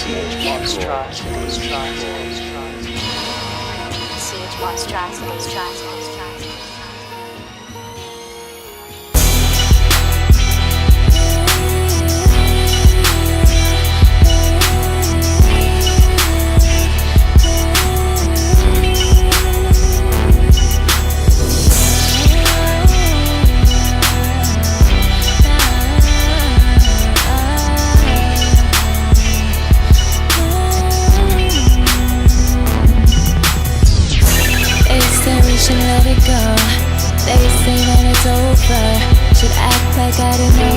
Let's try. Let's try. Let's try. See which one's try. Let's try. Let's try. Should let it go. They say that it's over. Should act like I didn't know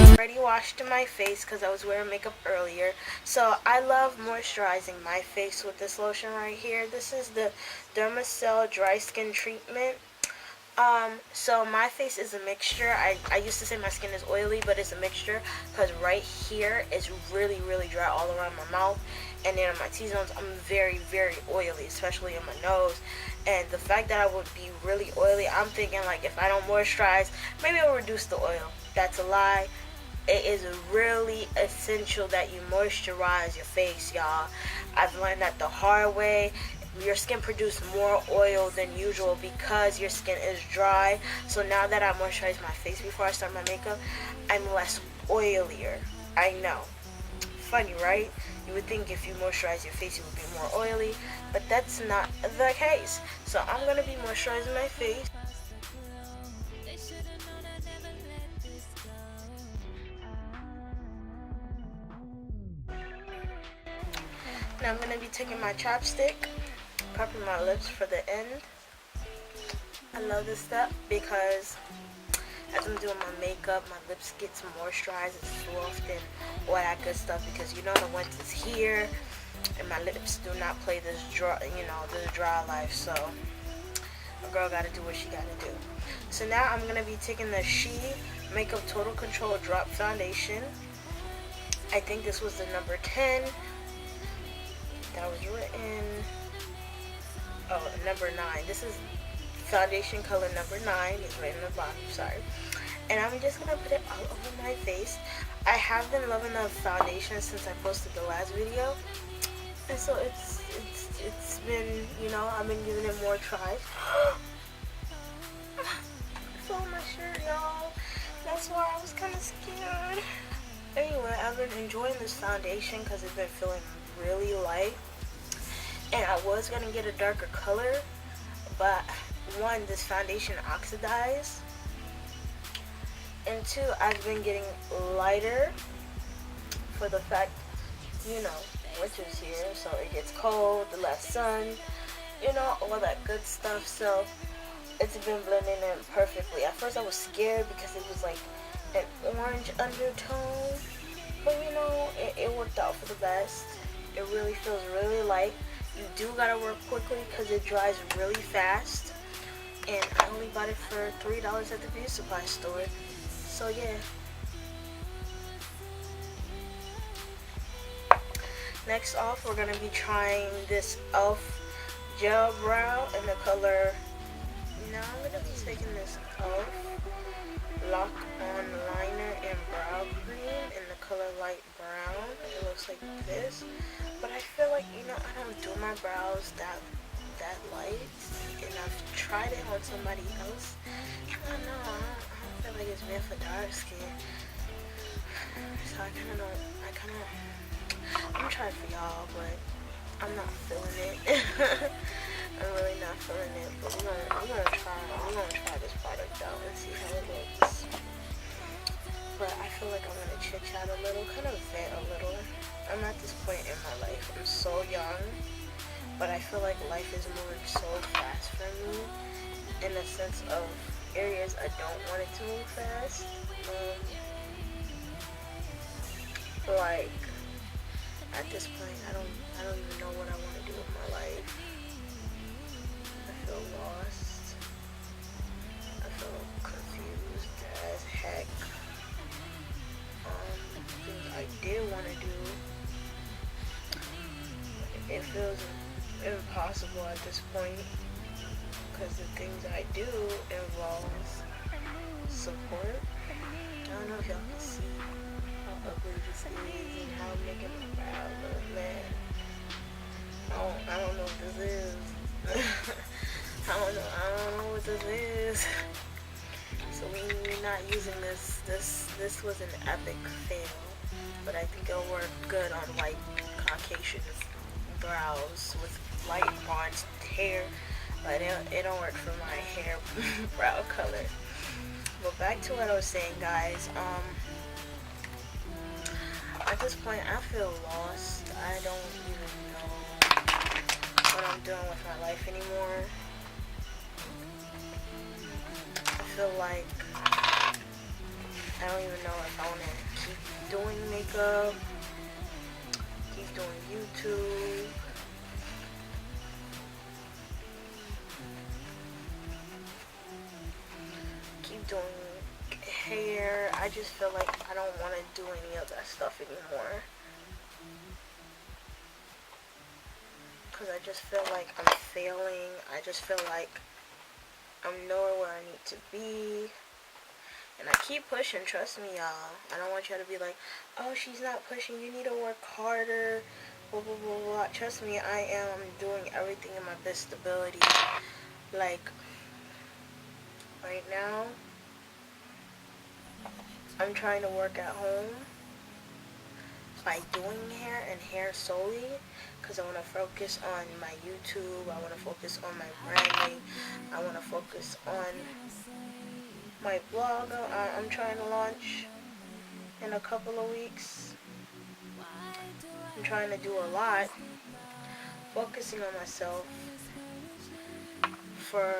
ya. Already washed my face because I was wearing makeup earlier. So I love moisturizing my face with this lotion right here. This is the Dermacell Dry Skin Treatment. So my face is a mixture. I used to say my skin is oily, but it's a mixture because right here is really dry all around my mouth, and then on my T-zones I'm very oily, especially on my nose. And the fact that I would be really oily, I'm thinking like if I don't moisturize, maybe I'll reduce the oil. That's a lie. It is really essential that you moisturize your face, y'all. I've learned that the hard way. Your skin produces more oil than usual because your skin is dry. So now that I moisturize my face before I start my makeup, I'm less oilier. I know. Funny, right? You would think if you moisturize your face, you would be more oily, but that's not the case. So I'm going to be moisturizing my face. Now I'm going to be taking my chapstick, prepping my lips for the end. I love this step because as I'm doing my makeup, my lips get moisturized and soft and all that good stuff, because you know the winter's here and my lips do not play this dry, this dry life. So a girl got to do what she got to do. So now I'm going to be taking the She Makeup Total Control Drop Foundation. I think this was the number 10 that was written. Oh, number 9. This is foundation color number 9. It's right in the bottom, sorry. And I'm just gonna put it all over my face. I have been loving the foundation since I posted the last video, and so it's been, I've been giving it more tries. I fell on my shirt, y'all. That's why I was kind of scared. Anyway, I've been enjoying this foundation because it's been feeling really light, and I was gonna get a darker color, but one, this foundation oxidized, and two, I've been getting lighter for the fact, winter's here, so it gets cold, the less sun, all that good stuff. So it's been blending in perfectly. At first I was scared because it was like an orange undertone, but it worked out for the best. It really feels really light. You do gotta work quickly because it dries really fast, and I only bought it for $3 at the beauty supply store. So yeah. Next off, we're gonna be trying this e.l.f. gel brow in the color. Now I'm gonna be taking this e.l.f. Lock On Liner in Brow Cream in the color light brown. It looks like this, but I feel like I don't do my brows that light, and I've tried it on somebody else. I don't know. I don't feel like it's meant for dark skin, so I'm trying for y'all, but I'm not feeling it. I'm really not feeling it, but we're gonna try this product out and see how it looks. But I feel like I'm gonna chit chat a little, kind of vent a little. I'm at this point in my life. I'm so young, but I feel like life is moving so fast for me, in the sense of areas I don't want it to move fast. Like at this point, I don't even know what I want to do with my life. I feel lost. I feel confused as heck. Things I did want to do, it feels impossible at this point, because the things I do involves support. I don't know if y'all can see how ugly this is and how I'm making my brow look, man. I don't know what this is. I don't know what this is. So we're not using this. This was an epic fail, but I think it'll work good on white Caucasian brows with light blonde hair. But it don't work for my hair brow color. But back to what I was saying, guys. At this point, I feel lost. I don't even know what I'm doing with my life anymore. I feel like I don't even know if I want to keep doing makeup, keep doing YouTube. Keep doing hair. I just feel like I don't want to do any of that stuff anymore. Because I just feel like I'm failing. I just feel like I'm nowhere where I need to be. And I keep pushing, trust me, y'all. I don't want y'all to be like, oh, she's not pushing, you need to work harder, blah, blah, blah, blah. Trust me, I am doing everything in my best ability. Like, right now, I'm trying to work at home by doing hair and hair solely, because I want to focus on my YouTube, I want to focus on my branding, I want to focus on my blog I'm trying to launch in a couple of weeks. I'm trying to do a lot, focusing on myself for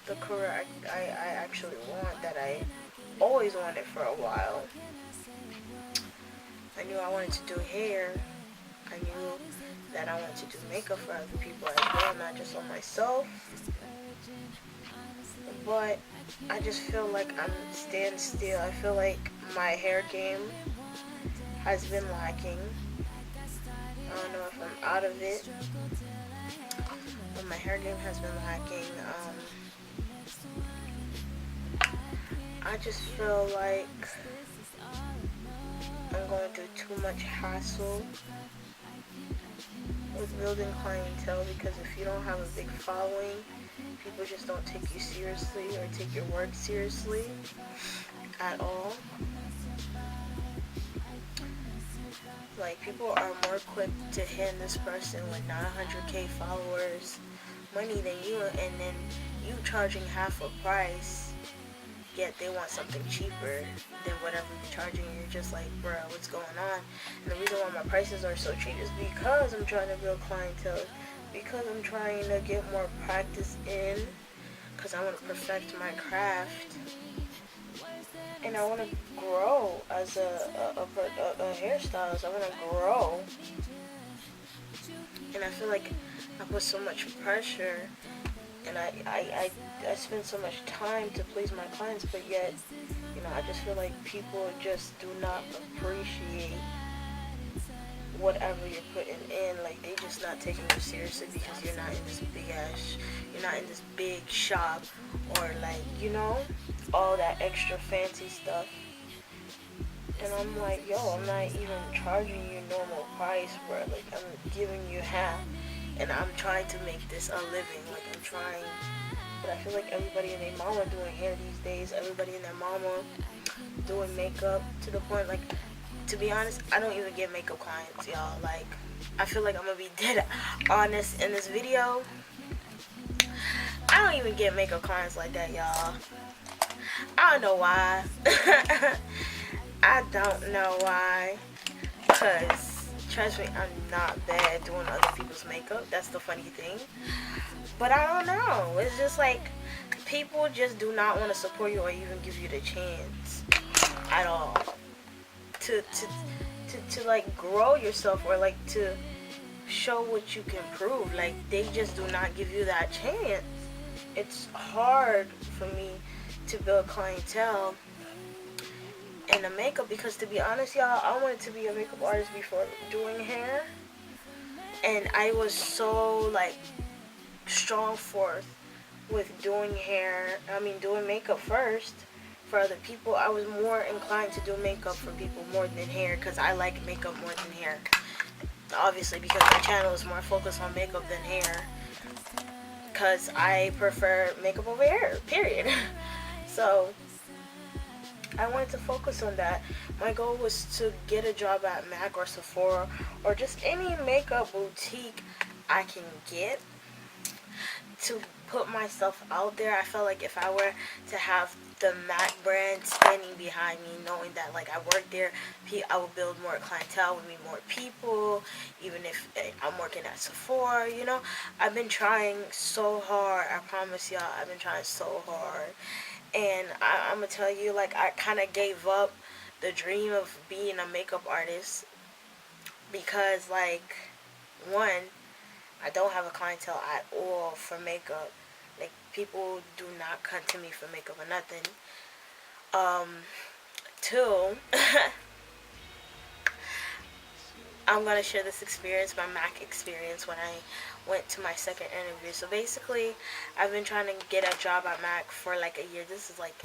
the career I actually want, that I always wanted for a while. I knew I wanted to do hair. I knew that I wanted to do makeup for other people as well, not just on myself. But I just feel like I'm standing still. I feel like my hair game has been lacking. I don't know if I'm out of it, but my hair game has been lacking. I just feel like I'm going through too much hassle with building clientele, because if you don't have a big following, people just don't take you seriously or take your work seriously at all. Like, people are more quick to hand this person with not 100K followers money than you, and then you charging half a price, yet they want something cheaper than whatever you're charging. You're just like, bro, what's going on? And the reason why my prices are so cheap is because I'm trying to build clientele, because I'm trying to get more practice in, because I want to perfect my craft, and I want to grow as a hairstylist. I want to grow, and I feel like I put so much pressure, and I spend so much time to please my clients, but yet, you know, I just feel like people just do not appreciate whatever you're putting in. Like, they just not taking you seriously because you're not in this big shop, or like, you know, all that extra fancy stuff. And I'm like, yo, I'm not even charging you normal price, bro. Like, I'm giving you half, and I'm trying to make this a living. Like, I'm trying, but I feel like everybody and their mama doing hair these days. Everybody and their mama doing makeup, to the point, like, to be honest, I don't even get makeup clients, y'all. Like, I feel like I'm gonna be dead honest in this video. I don't even get makeup clients like that, y'all. I don't know why. I don't know why. Because, trust me, I'm not bad doing other people's makeup. That's the funny thing. But I don't know. It's just like, people just do not want to support you or even give you the chance at all to like grow yourself, or like to show what you can prove. Like, they just do not give you that chance. It's hard for me to build clientele in the makeup, because, to be honest, y'all, I wanted to be a makeup artist before doing hair, and I was so like strong forth with doing hair, doing makeup first for other people. I was more inclined to do makeup for people more than hair, because I like makeup more than hair. Obviously, because my channel is more focused on makeup than hair, because I prefer makeup over hair, period. So I wanted to focus on that. My goal was to get a job at MAC or Sephora or just any makeup boutique I can get, to put myself out there. I felt like if I were to have the MAC brand standing behind me, knowing that like I work there, I will build more clientele, with me more people, even if I'm working at Sephora, you know. I've been trying so hard, I promise y'all, I've been trying so hard. And I'm gonna tell you, like, I kind of gave up the dream of being a makeup artist because, like, one, I don't have a clientele at all for makeup. Like, people do not come to me for makeup or nothing. Two, I'm gonna share this experience, my MAC experience, when I went to my second interview. So basically, I've been trying to get a job at MAC for like a year. This is like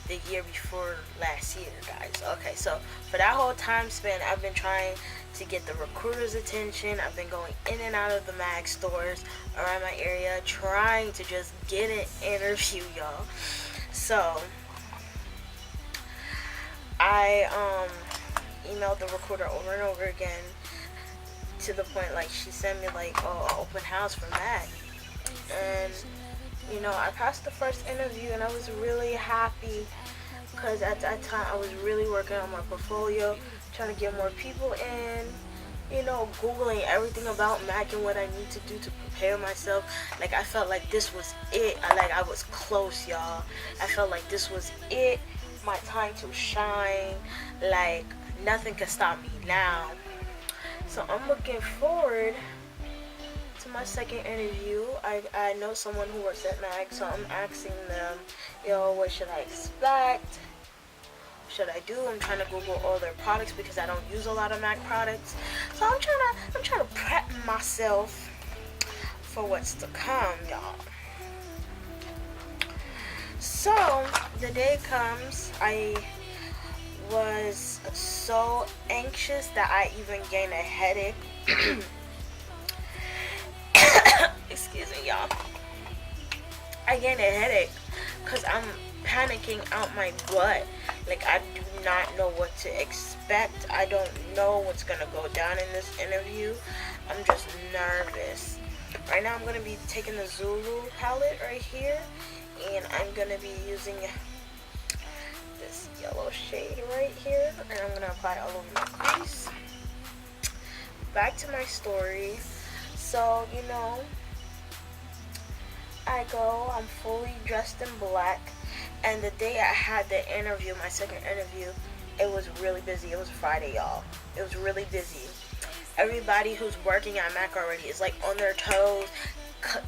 the year before last year, guys. Okay, so for that whole time span, I've been trying to get the recruiter's attention. I've been going in and out of the MAC stores around my area, trying to just get an interview, y'all. So I emailed the recruiter over and over again, to the point like she sent me like, oh, an open house for MAC. And you know, I passed the first interview and I was really happy, because at that time I was really working on my portfolio, trying to get more people in, you know, Googling everything about MAC and what I need to do to prepare myself. Like, I felt like this was it. I was close, y'all. I felt like this was it, my time to shine. Like, nothing can stop me now. So I'm looking forward to my second interview. I know someone who works at MAC, so I'm asking them, yo, what should I expect? What should I do? I'm trying to Google all their products because I don't use a lot of MAC products. So I'm trying to prep myself for what's to come, y'all. So the day comes, I was so anxious that I even gained a headache. Excuse me, y'all. I gained a headache because I'm panicking out my butt. Like, I do not know what to expect. I don't know what's gonna go down in this interview. I'm just nervous. Right now I'm gonna be taking the Zulu palette right here, and I'm gonna be using this yellow shade right here, and I'm gonna apply it all over my crease. Back to my story. So, you know, I go, I'm fully dressed in black, and the day I had the interview, my second interview, it was really busy. It was Friday, y'all. It was really busy. Everybody who's working at MAC already is like on their toes.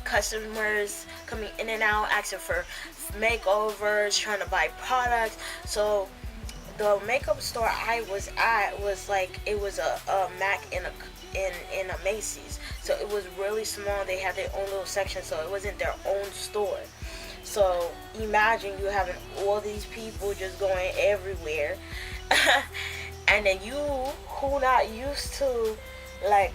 Customers coming in and out, asking for makeovers, trying to buy products. So the makeup store I was at was like, it was a MAC in a Macy's. So it was really small. They had their own little section, so it wasn't their own store. So imagine you having all these people just going everywhere. And then you who not used to like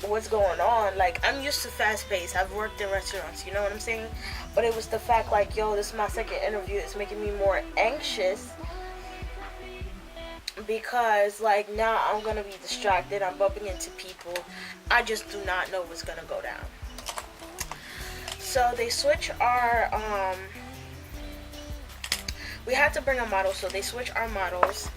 what's going on. Like, I'm used to fast pace. I've worked in restaurants, you know what I'm saying? But it was the fact like, yo, this is my second interview. It's making me more anxious, because like now I'm gonna be distracted. I'm bumping into people. I just do not know what's gonna go down. So they switch our we had to bring a model, so they switch our models,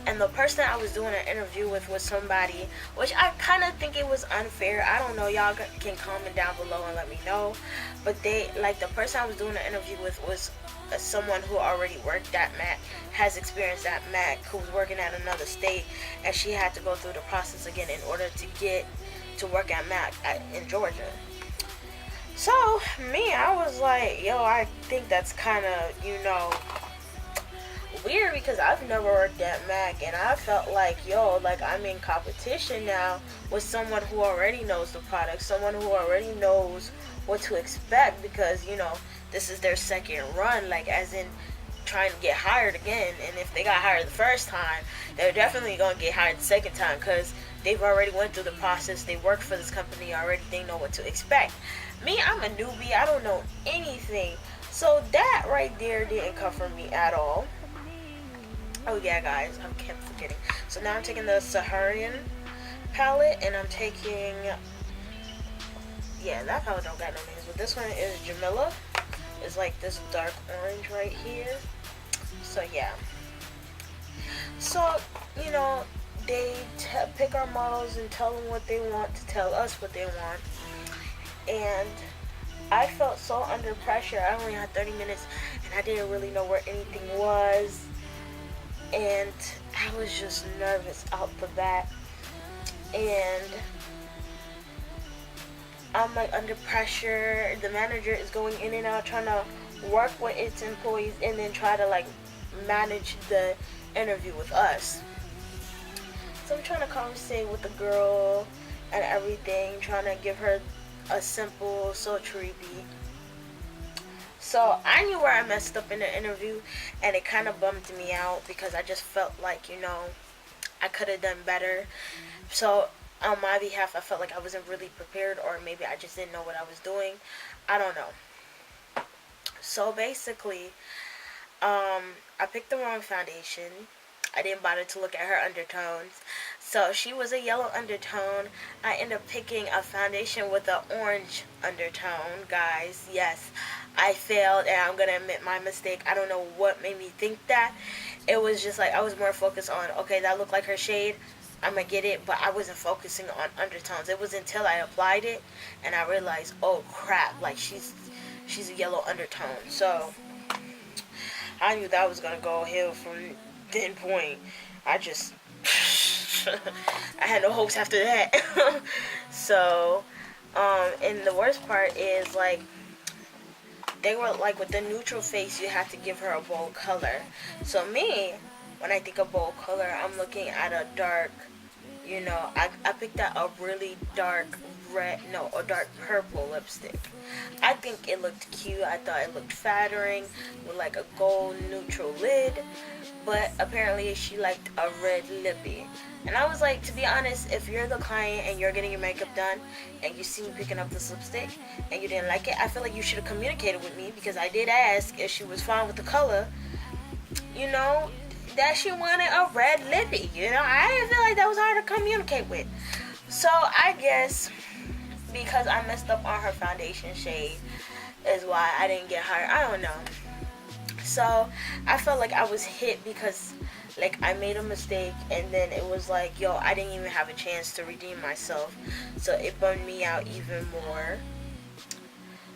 and the person I was doing an interview with was somebody, which I kind of think it was unfair. I don't know, y'all can comment down below and let me know. But they, like, the person I was doing an interview with was someone who already worked at MAC, has experience at MAC, who was working at another state, and she had to go through the process again in order to get to work at MAC in Georgia. So me, I was like, yo, I think that's kind of, you know, weird, because I've never worked at MAC, and I felt like, yo, like, I'm in competition now with someone who already knows the product, someone who already knows what to expect, because, you know, this is their second run, like, as in trying to get hired again. And if they got hired the first time, they're definitely going to get hired the second time, because they've already went through the process. They work for this company already. They know what to expect. Me, I'm a newbie. I don't know anything. So that right there didn't cover me at all. Oh yeah, guys, I kept forgetting. So now I'm taking the Saharan palette, and I'm taking, yeah, that palette don't got no names, but this one is Jamila. It's like this dark orange right here. So yeah. So, you know, they pick our models and tell them what they want to tell us what they want. And I felt so under pressure. I only had 30 minutes, and I didn't really know where anything was. And I was just nervous out the bat. And I'm like under pressure. The manager is going in and out trying to work with its employees and then try to like manage the interview with us. So I'm trying to conversate with the girl and everything, trying to give her a simple sultry beat. So I knew where I messed up in the interview, and it kind of bummed me out because I just felt like, you know, I could have done better. So on my behalf, I felt like I wasn't really prepared, or maybe I just didn't know what I was doing. I don't know. So basically, I picked the wrong foundation. I didn't bother to look at her undertones. So she was a yellow undertone. I ended up picking a foundation with an orange undertone, guys. Yes, I failed, and I'm going to admit my mistake. I don't know what made me think that. It was just like I was more focused on, okay, that looked like her shade, I'm going to get it, but I wasn't focusing on undertones. It was until I applied it and I realized, oh crap, like she's a yellow undertone. So I knew that was going to go hill from then point. I just I had no hopes after that. So and the worst part is, like, they were like, with the neutral face you have to give her a bold color. So me, when I think of bold color, I'm looking at a dark, you know, I picked out a really dark red, no, a dark purple lipstick. I think it looked cute. I thought it looked flattering with like a gold neutral lid, but apparently she liked a red lippy. And I was like, to be honest, if you're the client and you're getting your makeup done and you see me picking up this lipstick and you didn't like it, I feel like you should have communicated with me, because I did ask if she was fine with the color, you know, that she wanted a red lippy. You know, I didn't feel like that was hard to communicate with. So I guess because I messed up on her foundation shade is why I didn't get hired. I don't know. So I felt like I was hit because, like, I made a mistake, and then it was like, yo, I didn't even have a chance to redeem myself. So it bummed me out even more.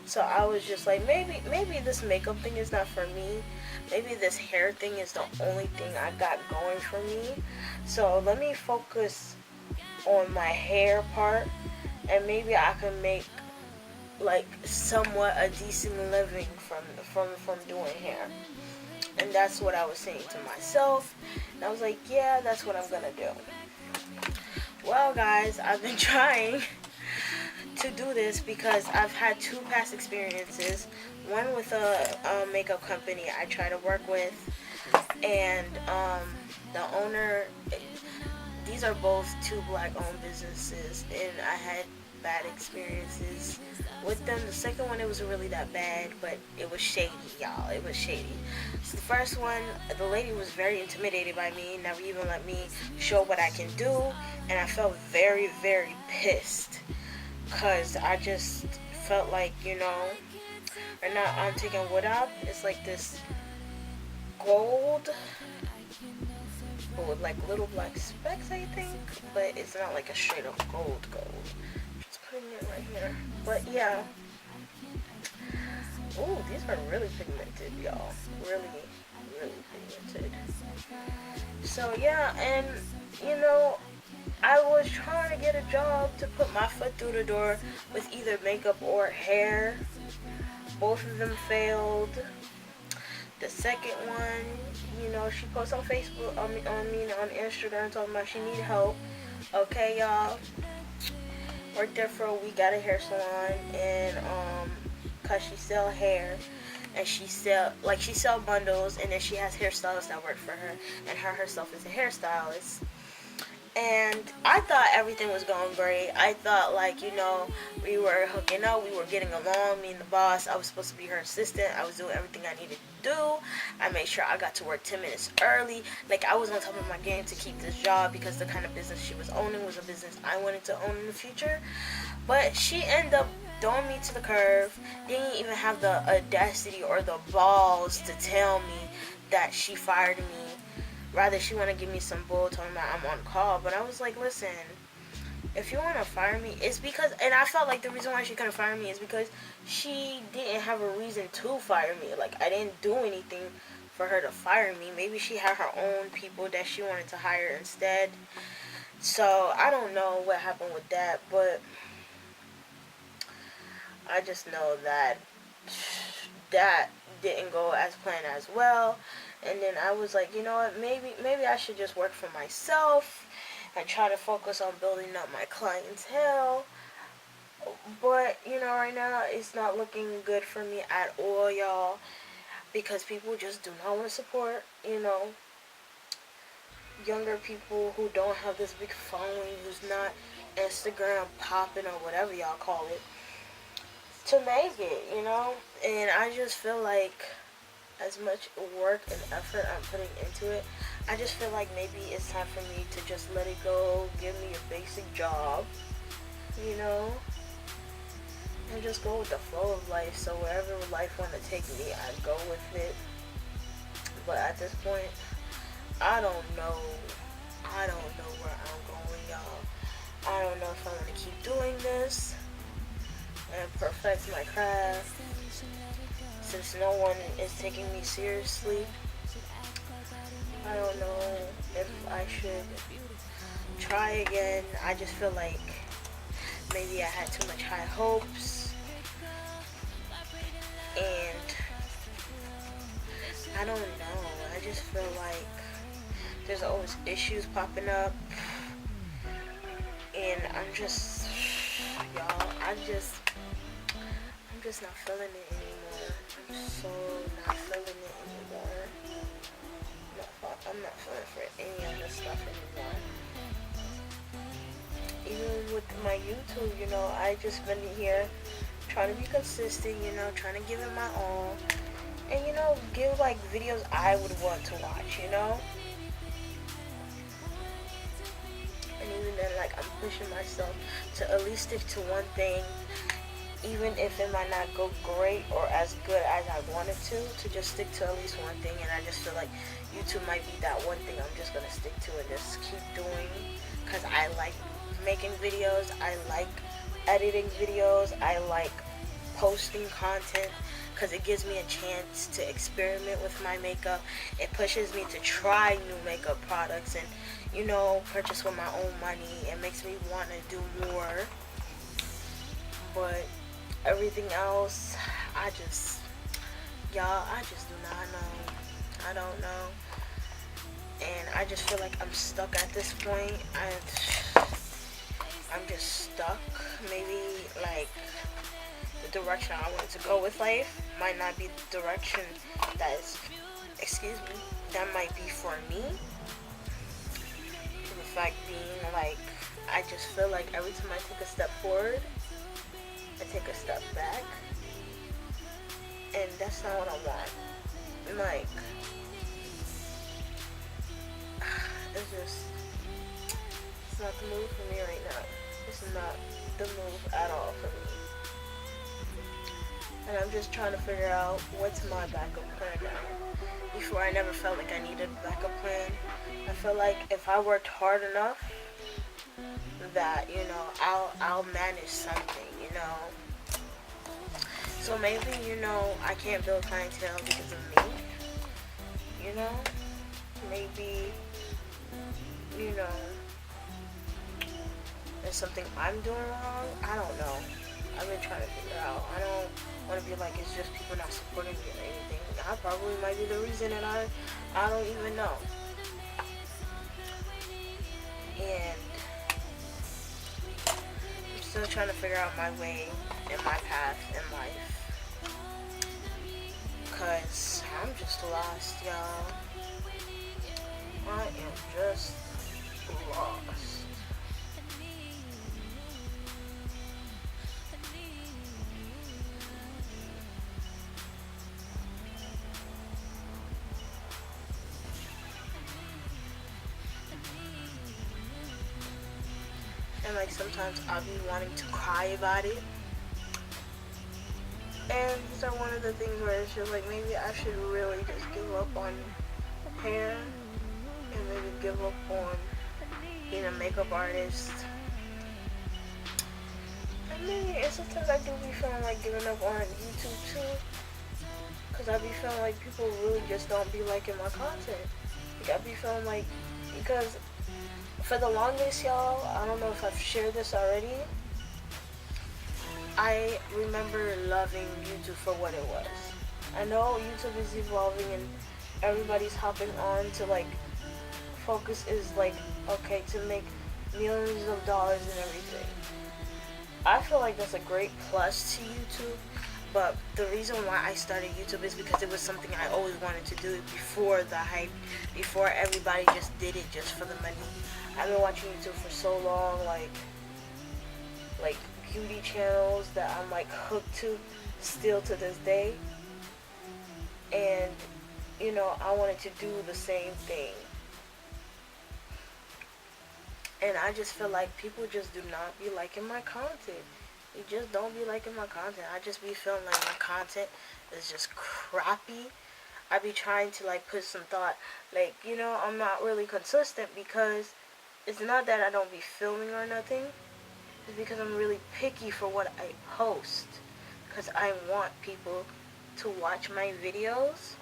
So I was just like, maybe this makeup thing is not for me. Maybe this hair thing is the only thing I got going for me. So let me focus on my hair part, and maybe I can make like somewhat a decent living from doing hair. And that's what I was saying to myself. And I was like, yeah, that's what I'm gonna do. Well, guys, I've been trying to do this because I've had 2 past experiences. One with a makeup company I try to work with, and the owner, these are both 2 black-owned businesses, and I had bad experiences with them. The second one, it wasn't really that bad, but it was shady, y'all. It was shady. So the first one, the lady was very intimidated by me, never even let me show what I can do, and I felt very, very pissed, because I just felt like, you know, right now I'm taking wood up. It's like this gold, but with like little black specks, I think, but it's not like a straight up gold. Just putting it right here. But yeah. Ooh, these are really pigmented, y'all. Really, really pigmented. So yeah, and you know, I was trying to get a job to put my foot through the door with either makeup or hair. Both of them failed. The second one, you know, she posted on Facebook, on Instagram, talking about she need help. Okay, y'all. Worked there for a week at a hair salon, and cause she sell hair, and she sell bundles, and then she has hairstylists that work for her, and her herself is a hairstylist. And I thought everything was going great. I thought, like, we were hooking up, we were getting along, me and the boss. I was supposed to be her assistant. I was doing everything I needed to do. I made sure I got to work 10 minutes early. Like, I was on top of my game to keep this job, because the kind of business she was owning was a business I wanted to own in the future. But she ended up throwing me to the curve. Didn't even have the audacity or the balls to tell me that she fired me. Rather, she want to give me some bull talking about I'm on call. But I was like, listen, if you want to fire me, it's because, and I felt like the reason why she couldn't fire me is because she didn't have a reason to fire me. Like, I didn't do anything for her to fire me. Maybe she had her own people that she wanted to hire instead. So, I don't know what happened with that, but I just know that didn't go as planned as well. And then I was like, you know what, maybe I should just work for myself and try to focus on building up my clientele. But, right now it's not looking good for me at all, y'all, because people just do not want to support, younger people who don't have this big following, who's not Instagram popping or whatever y'all call it, to make it, and I just feel like as much work and effort I'm putting into it, I just feel like maybe it's time for me to just let it go, give me a basic job, and just go with the flow of life. So wherever life want to take me, I go with it. But at this point, I don't know where I'm going, y'all. I don't know if I want to keep doing this and perfect my craft, since no one is taking me seriously. I don't know if I should try again. I just feel like maybe I had too much high hopes, and I don't know. I just feel like there's always issues popping up, and I'm just not feeling it anymore. I'm so not feeling it anymore. I'm not feeling for any of this stuff anymore. Even with my YouTube, I just been here trying to be consistent, trying to give it my all. And, give, like, videos I would want to watch, And even then, like, I'm pushing myself to at least stick to one thing, even if it might not go great or as good as I wanted to just stick to at least one thing. And I just feel like YouTube might be that one thing I'm just going to stick to and just keep doing, because I like making videos, I like editing videos, I like posting content, because it gives me a chance to experiment with my makeup. It pushes me to try new makeup products and, purchase with my own money. It makes me want to do more. But everything else, I just do not know. I don't know. And I just feel like I'm stuck at this point. I'm just stuck. Maybe, like, the direction I wanted to go with life might not be the direction that might be for me. The fact being, like, I just feel like every time I take a step forward, I take a step back, and that's not what I want. Like, it's not the move for me right now. It's not the move at all for me. And I'm just trying to figure out what's my backup plan now. Before, I never felt like I needed a backup plan. I feel like if I worked hard enough, that, I'll manage something, So maybe, I can't build clientele because of me, Maybe, there's something I'm doing wrong. I don't know. I've been trying to figure out. I don't want to be like, it's just people not supporting me or anything. I probably might be the reason, and I don't even know. And I'm still trying to figure out my way and my path in life. Cause I'm just lost, y'all. I am just lost. And like sometimes I'll be wanting to cry about it. And these are one of the things where it's just like maybe I should really just give up on hair and maybe give up on being a makeup artist. I mean, and sometimes I do be feeling like giving up on YouTube too, cause I be feeling like people really just don't be liking my content. Like I be feeling like, because for the longest, y'all, I don't know if I've shared this already, I remember loving YouTube for what it was. I know YouTube is evolving and everybody's hopping on to like, focus is like, okay, to make millions of dollars and everything. I feel like that's a great plus to YouTube, but the reason why I started YouTube is because it was something I always wanted to do before the hype, before everybody just did it just for the money. I've been watching YouTube for so long, like beauty channels that I'm like hooked to still to this day, and you know, I wanted to do the same thing. And I just feel like people just do not be liking my content. You just don't be liking my content. I just be feeling like my content is just crappy. I be trying to like put some thought, like, you know, I'm not really consistent because it's not that I don't be filming or nothing. It's because I'm really picky for what I post. Because I want people to watch my videos.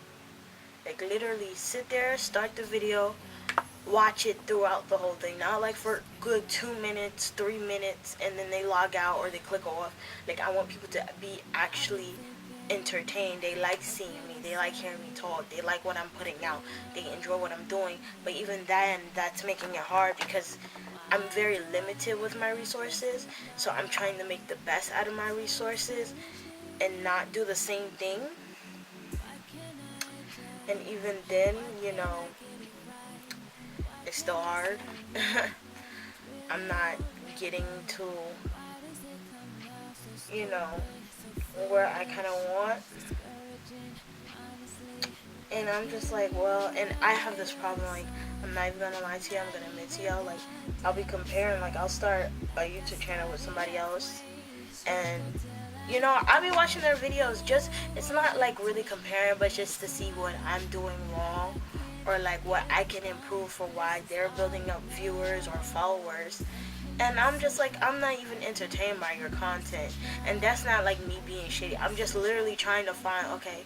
Like literally sit there, start the video, watch it throughout the whole thing. Not like for good 2 minutes, 3 minutes, and then they log out or they click off. Like I want people to be actually entertained. They like seeing me. They like hearing me talk. They like what I'm putting out. They enjoy what I'm doing. But even then, that's making it hard because I'm very limited with my resources. So I'm trying to make the best out of my resources and not do the same thing. And even then, you know, it's still hard. I'm not getting to, you know, where I kind of want. And I'm just like, well, and I have this problem, like, I'm not even gonna lie to you, I'm gonna admit to y'all, like, I'll be comparing, like, I'll start a YouTube channel with somebody else, and, you know, I'll be watching their videos, just, it's not, like, really comparing, but just to see what I'm doing wrong, or, like, what I can improve for why they're building up viewers or followers. And I'm just like, I'm not even entertained by your content. And that's not like me being shitty. I'm just literally trying to find, okay,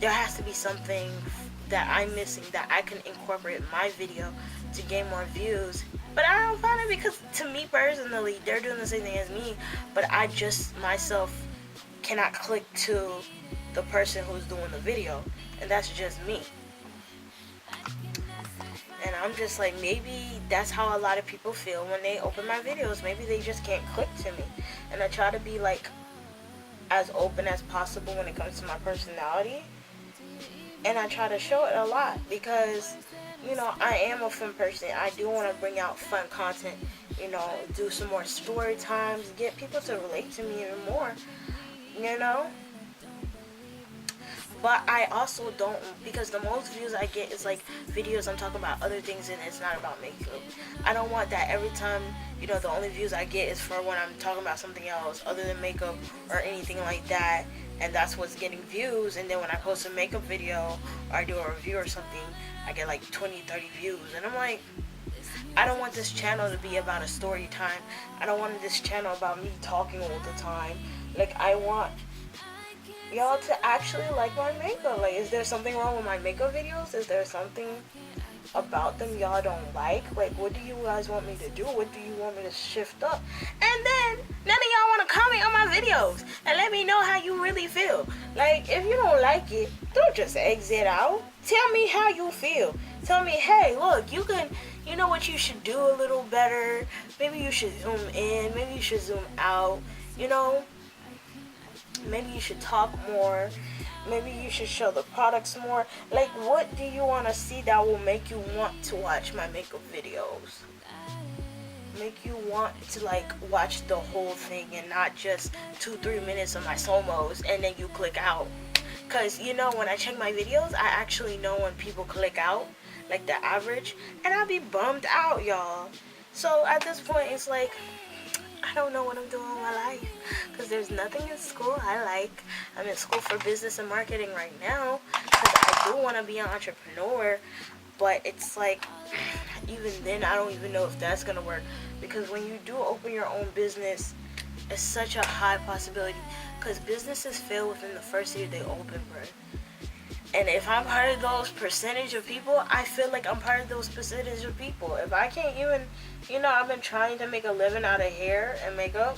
there has to be something that I'm missing that I can incorporate in my video to gain more views. But I don't find it because to me personally, they're doing the same thing as me. But I just myself cannot click to the person who's doing the video. And that's just me. And I'm just like, maybe that's how a lot of people feel when they open my videos. Maybe they just can't click to me. And I try to be like as open as possible when it comes to my personality. And I try to show it a lot because, you know, I am a fun person. I do want to bring out fun content, you know, do some more story times, get people to relate to me even more, you know. But I also don't, because the most views I get is like videos I'm talking about other things and it's not about makeup. I don't want that every time, you know, the only views I get is for when I'm talking about something else other than makeup or anything like that. And that's what's getting views. And then when I post a makeup video or I do a review or something, I get like 20, 30 views. And I'm like, I don't want this channel to be about a story time. I don't want this channel about me talking all the time. Like, I want y'all to actually like my makeup. Like, is there something wrong with my makeup videos? Is there something about them y'all don't like? Like, what do you guys want me to do? What do you want me to shift up? And then none of y'all want to comment on my videos and let me know how you really feel. Like, if you don't like it, don't just exit out. Tell me how you feel. Tell me, hey, look, you know what you should do a little better. Maybe you should zoom in. Maybe you should zoom out. You know, Maybe you should talk more. Maybe you should show the products more. Like, what do you want to see that will make you want to watch my makeup videos? Make you want to like watch the whole thing and not just 2-3 minutes of my slow-mos and then you click out. Cause you know, when I check my videos, I actually know when people click out, like the average, and I'll be bummed out, y'all. So at this point, it's like, I don't know what I'm doing with my life. Because there's nothing in school I like. I'm in school for business and marketing right now. Because I do want to be an entrepreneur. But it's like, even then, I don't even know if that's going to work. Because when you do open your own business, it's such a high possibility. Because businesses fail within the first year they open, bro. And if I'm part of those percentage of people, I feel like I'm part of those percentage of people. If I can't even, you know, I've been trying to make a living out of hair and makeup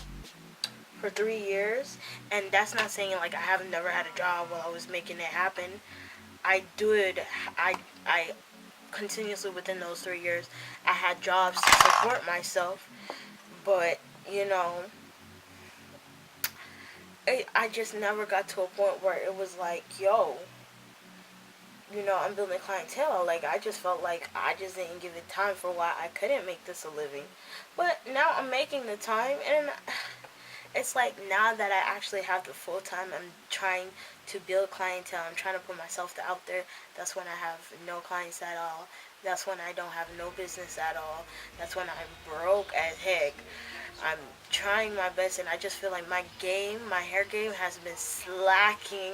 for 3 years. And that's not saying like I have never had a job while I was making it happen. I continuously within those 3 years, I had jobs to support myself. But, you know, I just never got to a point where it was like, yo, you know, I'm building clientele. Like, I just felt like I just didn't give it time for why I couldn't make this a living. But now I'm making the time, and it's like now that I actually have the full time, I'm trying to build clientele. I'm trying to put myself out there. That's when I have no clients at all. That's when I don't have no business at all. That's when I'm broke as heck. I'm trying my best, and I just feel like my hair game has been slacking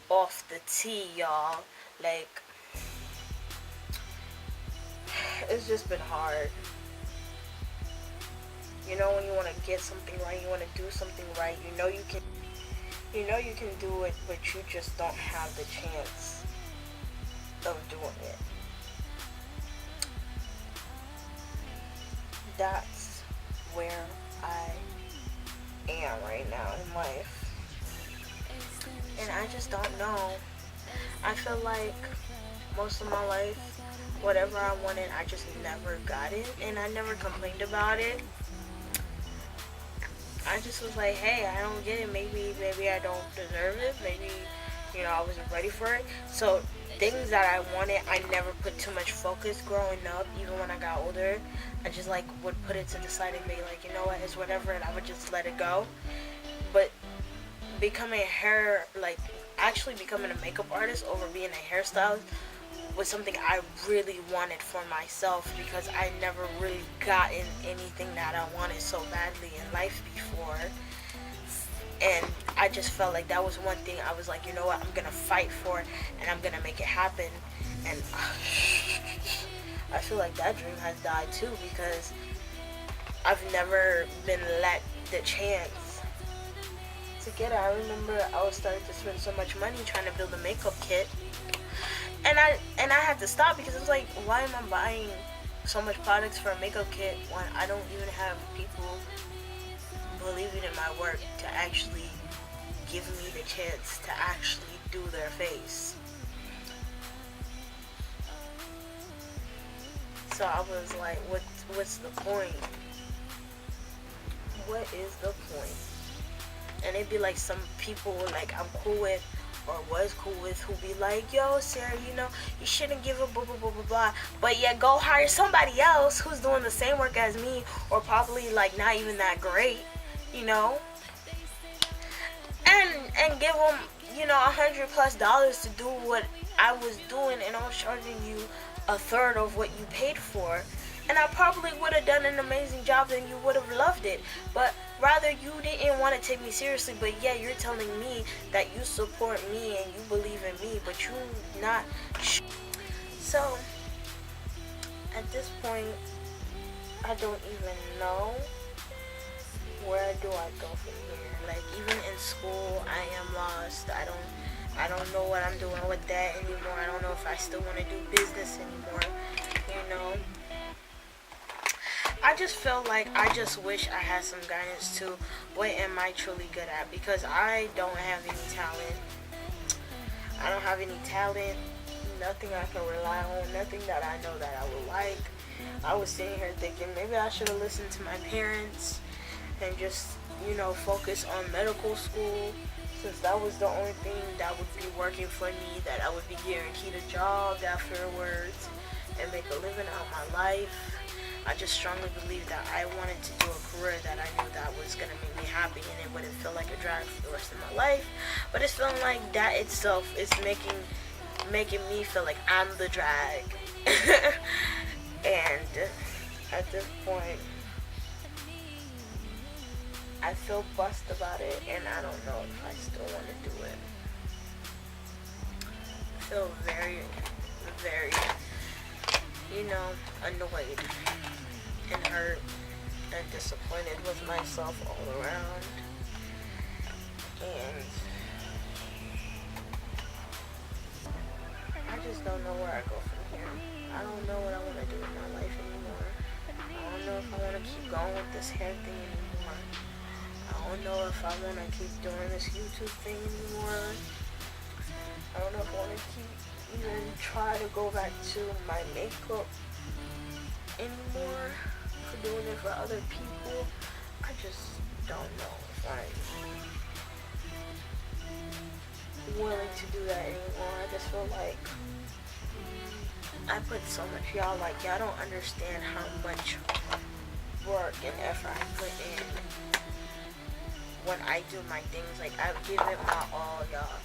off the tee, y'all. Like, it's just been hard. You know, when you want to get something right, you want to do something right, you know you can do it, but you just don't have the chance of doing it. That's where I am right now in life. And I just don't know. I feel like most of my life, whatever I wanted, I just never got it. And I never complained about it. I just was like, hey, I don't get it. Maybe I don't deserve it. Maybe, you know, I wasn't ready for it. So things that I wanted, I never put too much focus growing up. Even when I got older, I just like would put it to the side and be like, you know what, it's whatever, and I would just let it go. But becoming actually becoming a makeup artist over being a hairstylist was something I really wanted for myself, because I never really gotten anything that I wanted so badly in life before. And I just felt like that was one thing I was like, you know what, I'm gonna fight for it and I'm gonna make it happen. And I feel like that dream has died too, because I've never been let the chance to get it. I remember I was starting to spend so much money trying to build a makeup kit, and I had to stop, because it was like, why am I buying so much products for a makeup kit when I don't even have people believing in my work to actually give me the chance to actually do their face. So I was like, what's the point? What is the point? And it'd be like some people like I'm cool with or was cool with who be like, yo, Sarah, you know, you shouldn't give a blah, blah, blah, blah, blah. But yeah, go hire somebody else who's doing the same work as me, or probably like not even that great, you know? And give them, you know, $100+ to do what I was doing, and I was charging you a third of what you paid for. And I probably would have done an amazing job, and you would have loved it. But rather, you didn't want to take me seriously. But yeah, you're telling me that you support me and you believe in me, but you not. So at this point, I don't even know where do I go from here. Like, even in school, I am lost. I don't know what I'm doing with that anymore. I don't know if I still want to do business anymore, you know. I just feel like I just wish I had some guidance to what am I truly good at, because I don't have any talent. I don't have any talent, nothing I can rely on, nothing that I know that I would like. I was sitting here thinking maybe I should have listened to my parents and just, you know, focus on medical school since that was the only thing that would be working for me, that I would be guaranteed a job afterwards and make a living out my life. I just strongly believe that I wanted to do a career that I knew that was going to make me happy and it wouldn't feel like a drag for the rest of my life. But it's feeling like that itself is making me feel like I'm the drag. And at this point, I feel bust about it, and I don't know if I still want to do it. I feel very, very, annoyed and hurt and disappointed with myself all around. And I just don't know where I go from here. I don't know what I want to do with my life anymore. I don't know if I want to keep going with this hair thing anymore. I don't know if I want to keep doing this YouTube thing anymore. I don't know if I want to even try to go back to my makeup anymore, for doing it for other people. I just don't know if I'm willing to do that anymore. I just feel like I put so much, y'all don't understand how much work and effort I put in when I do my things. Like, I give it my all, y'all.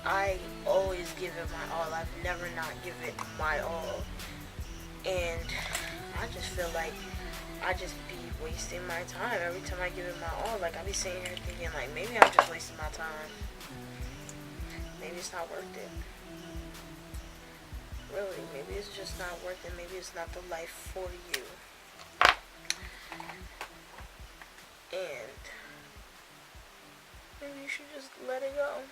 I always give it my all. I've never not give it my all. And I just feel like I just be wasting my time every time I give it my all. Like, I be sitting here thinking, like, maybe I'm just wasting my time. Maybe it's not worth it. Really, maybe it's just not worth it. Maybe it's not the life for you. And maybe you should just let it go.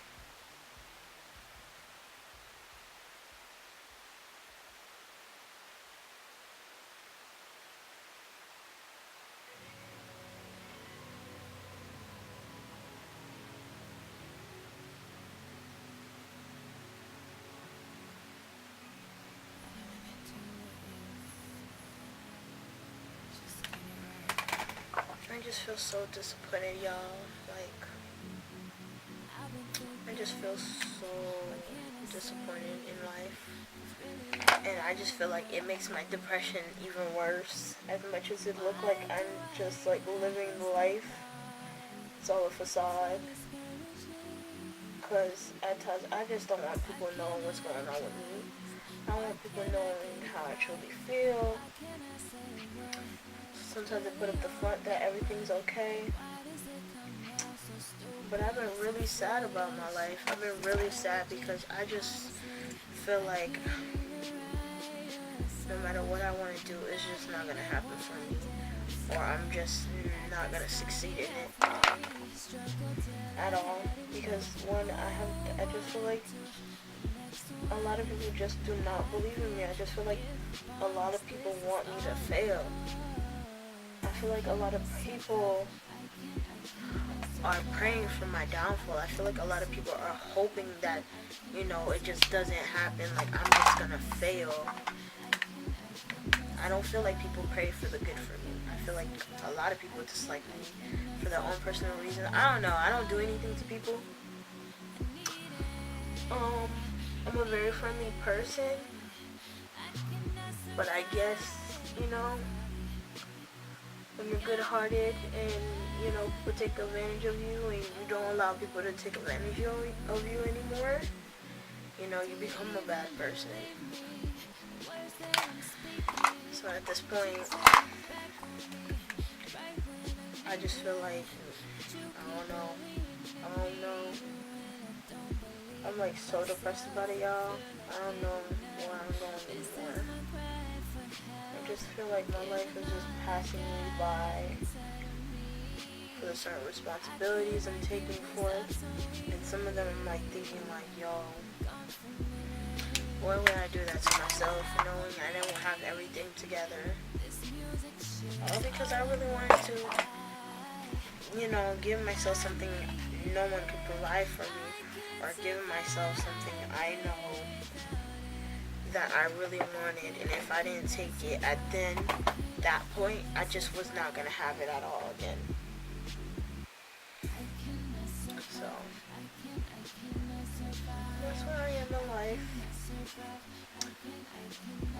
I just feel so disappointed, y'all. Like, I just feel so disappointed in life. And I just feel like it makes my depression even worse. As much as it look like I'm just like living the life, it's all a facade. Because at times I just don't want people knowing what's going on with me. I want people knowing how I truly feel. Sometimes I put up the front that everything's okay. But I've been really sad about my life. I've been really sad because I just feel like no matter what I want to do, it's just not going to happen for me. Or I'm just not going to succeed in it at all. Because one, I just feel like a lot of people just do not believe in me. I just feel like a lot of people want me to fail. I feel like a lot of people are praying for my downfall. I feel like a lot of people are hoping that, it just doesn't happen. Like, I'm just gonna fail. I don't feel like people pray for the good for me. I feel like a lot of people dislike me for their own personal reasons. I don't know. I don't do anything to people. I'm a very friendly person. But I guess, when you're good-hearted and, people take advantage of you and you don't allow people to take advantage of you anymore, you become a bad person. So at this point, I just feel like, I don't know. I'm like so depressed about it, y'all. I don't know where I'm going anymore. I just feel like my life is just passing me by for the certain responsibilities I'm taking for it. And some of them I'm like thinking like, yo, why would I do that to myself, knowing I don't have everything together? All because I really wanted to, give myself something no one could provide for me. Or give myself something I know that I really wanted, and if I didn't take it at that point, I just was not going to have it at all again. So, that's where I am in life.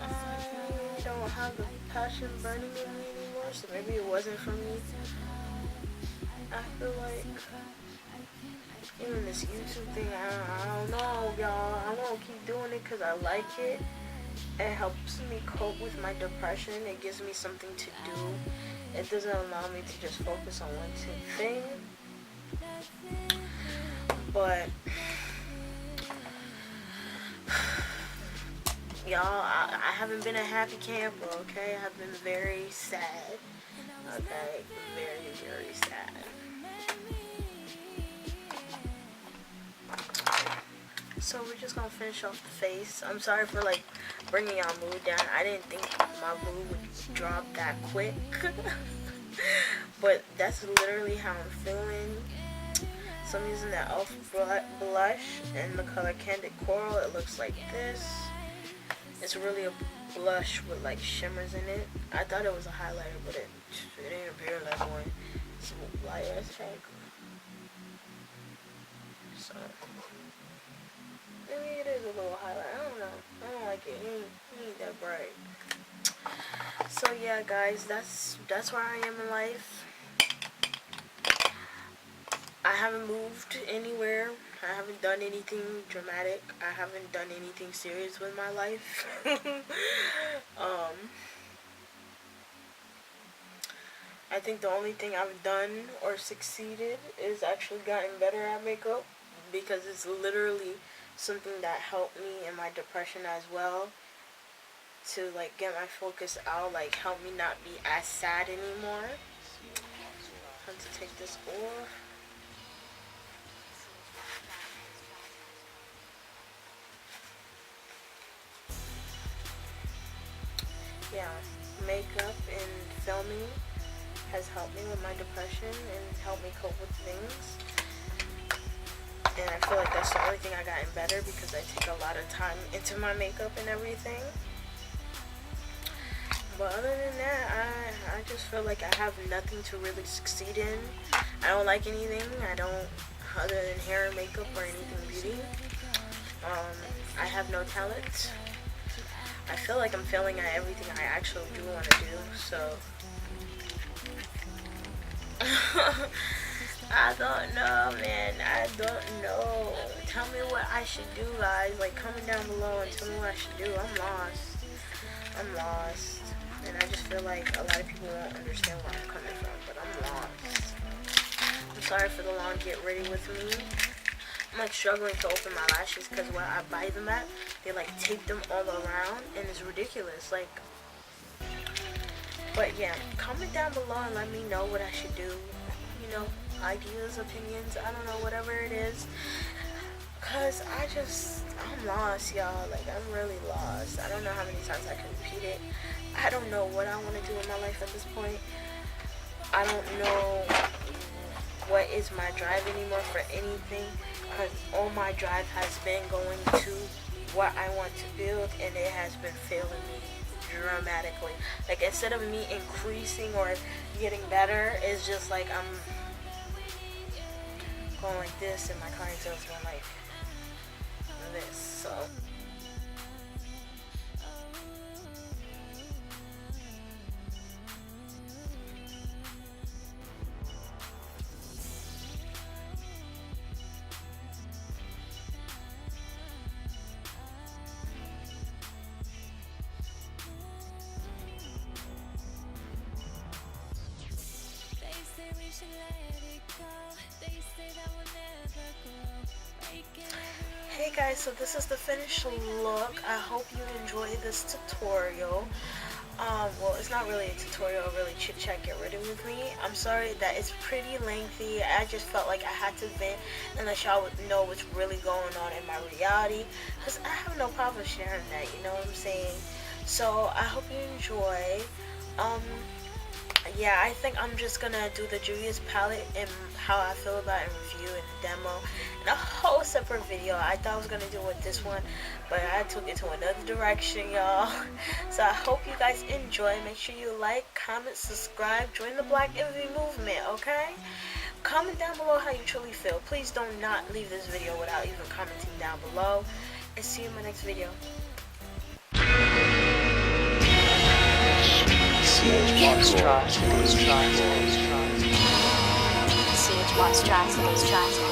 I don't have the passion burning in me anymore, so maybe it wasn't for me. I feel like even this YouTube thing, I don't know, y'all. I want to keep doing it because I like it. It helps me cope with my depression. It gives me something to do. It doesn't allow me to just focus on one thing. But y'all, I haven't been a happy camper, okay? I've been very sad, okay? Very, very sad. So we're just gonna finish off the face. I'm sorry for like bringing y'all mood down. I didn't think my mood would drop that quick. But that's literally how I'm feeling. So I'm using the e.l.f. blush in the color Candid Coral. It looks like this. It's really a blush with like shimmers in it. I thought it was a highlighter, but it didn't appear like one. It's light as heck. So maybe it is a little highlight. I don't know. I don't like it. It ain't that bright. So yeah, guys, that's where I am in life. I haven't moved anywhere. I haven't done anything dramatic. I haven't done anything serious with my life. I think the only thing I've done or succeeded is actually gotten better at makeup, because it's literally something that helped me in my depression as well, to like get my focus out, like help me not be as sad anymore. I have to take this off. Yeah, makeup and filming has helped me with my depression and helped me cope with things. And I feel like that's the only thing I gotten better, because I take a lot of time into my makeup and everything. But other than that, I just feel like I have nothing to really succeed in. I don't like anything. I don't, other than hair and makeup or anything beauty. I have no talent. I feel like I'm failing at everything I actually do want to do, so I don't know, man. I don't know. Tell me what I should do, guys. Like, comment down below and tell me what I should do. I'm lost. I'm lost. And I just feel like a lot of people won't understand where I'm coming from, but I'm lost. I'm sorry for the long get ready with me. I'm like struggling to open my lashes because where I buy them at, they like tape them all around, and it's ridiculous. Like, but yeah, comment down below and let me know what I should do. You know, ideas, opinions, I don't know, whatever it is. Cause I'm lost, y'all. Like, I'm really lost. I don't know how many times I can repeat it. I don't know what I want to do in my life at this point. I don't know what is my drive anymore for anything, because all my drive has been going to what I want to build, and it has been failing me dramatically. Like, instead of me increasing or getting better, it's just like I'm going like this, and my clientele's going like this. So hey guys, so this is the finished look. I hope you enjoy this tutorial. Well, it's not really a tutorial, really chit chat, get ready with me. I'm sorry that it's pretty lengthy. I just felt like I had to vent and let y'all know what's really going on in my reality, because I have no problem sharing that, you know what I'm saying? So I hope you enjoy. Yeah, I think I'm just gonna do the Juvia's palette and how I feel about it in review and the demo in a whole separate video. I thought I was gonna do it with this one, but I took it to another direction, y'all. So I hope you guys enjoy. Make sure you like, comment, subscribe, join the Black Envy movement, okay? Comment down below how you truly feel. Please do not leave this video without even commenting down below. And see you in my next video. Let's try. CH monstrosities.